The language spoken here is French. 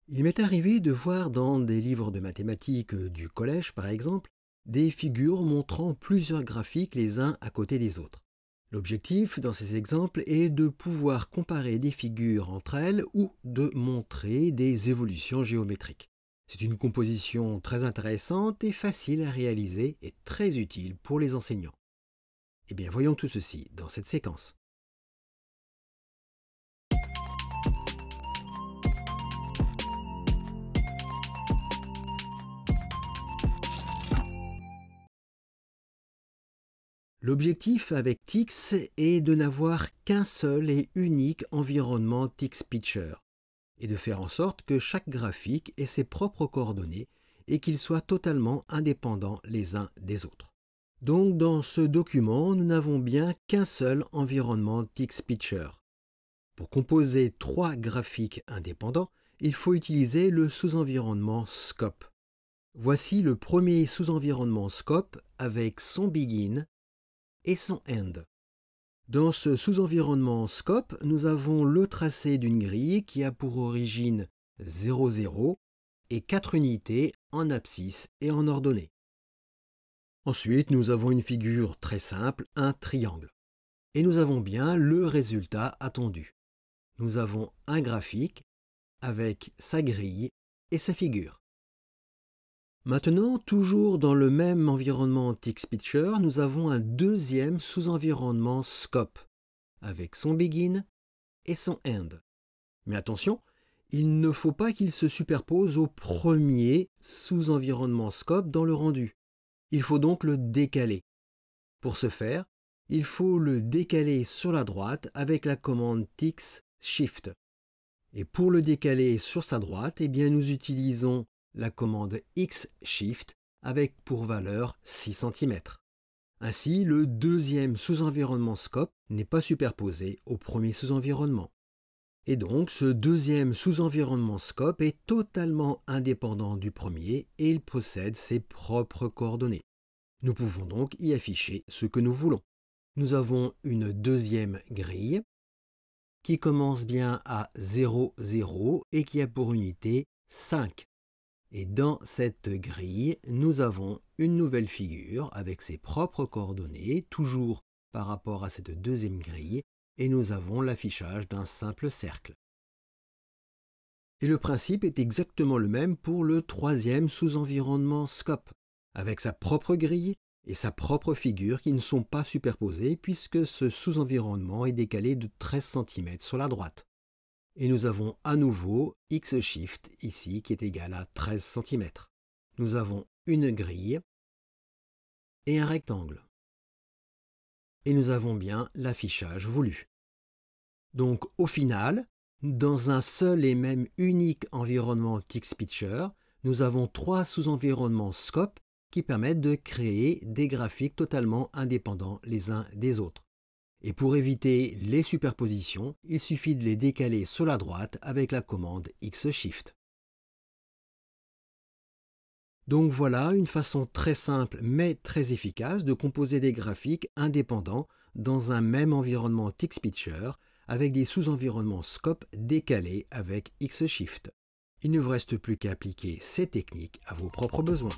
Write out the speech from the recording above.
Il m'est arrivé de voir dans des livres de mathématiques du collège, par exemple, des figures montrant plusieurs graphiques les uns à côté des autres. L'objectif dans ces exemples est de pouvoir comparer des figures entre elles ou de montrer des évolutions géométriques. C'est une composition très intéressante et facile à réaliser et très utile pour les enseignants. Eh bien, voyons tout ceci dans cette séquence. L'objectif avec TIX est de n'avoir qu'un seul et unique environnement TIX-Picture et de faire en sorte que chaque graphique ait ses propres coordonnées et qu'ils soient totalement indépendants les uns des autres. Donc dans ce document, nous n'avons bien qu'un seul environnement TIX-Picture. Pour composer trois graphiques indépendants, il faut utiliser le sous-environnement Scope. Voici le premier sous-environnement Scope avec son Begin et son End. Dans ce sous-environnement Scope, nous avons le tracé d'une grille qui a pour origine 0, 0 et 4 unités en abscisse et en ordonnée. Ensuite, nous avons une figure très simple, un triangle. Et nous avons bien le résultat attendu. Nous avons un graphique avec sa grille et sa figure. Maintenant, toujours dans le même environnement TIX-Picture, nous avons un deuxième sous-environnement Scope, avec son Begin et son End. Mais attention, il ne faut pas qu'il se superpose au premier sous-environnement Scope dans le rendu. Il faut donc le décaler. Pour ce faire, il faut le décaler sur la droite avec la commande TIX Shift. Et pour le décaler sur sa droite, eh bien nous utilisons la commande X-Shift avec pour valeur 6 cm. Ainsi, le deuxième sous-environnement Scope n'est pas superposé au premier sous-environnement. Et donc, ce deuxième sous-environnement Scope est totalement indépendant du premier et il possède ses propres coordonnées. Nous pouvons donc y afficher ce que nous voulons. Nous avons une deuxième grille qui commence bien à 0, 0 et qui a pour unité 5. Et dans cette grille, nous avons une nouvelle figure avec ses propres coordonnées, toujours par rapport à cette deuxième grille, et nous avons l'affichage d'un simple cercle. Et le principe est exactement le même pour le troisième sous-environnement Scope, avec sa propre grille et sa propre figure qui ne sont pas superposées puisque ce sous-environnement est décalé de 13 cm sur la droite. Et nous avons à nouveau X-Shift ici qui est égal à 13 cm. Nous avons une grille et un rectangle. Et nous avons bien l'affichage voulu. Donc au final, dans un seul et même unique environnement TIX-Picture, nous avons trois sous-environnements Scope qui permettent de créer des graphiques totalement indépendants les uns des autres. Et pour éviter les superpositions, il suffit de les décaler sur la droite avec la commande X-Shift. Donc voilà une façon très simple mais très efficace de composer des graphiques indépendants dans un même environnement TIX-Picture avec des sous-environnements Scope décalés avec X-Shift. Il ne vous reste plus qu'à appliquer ces techniques à vos propres besoins.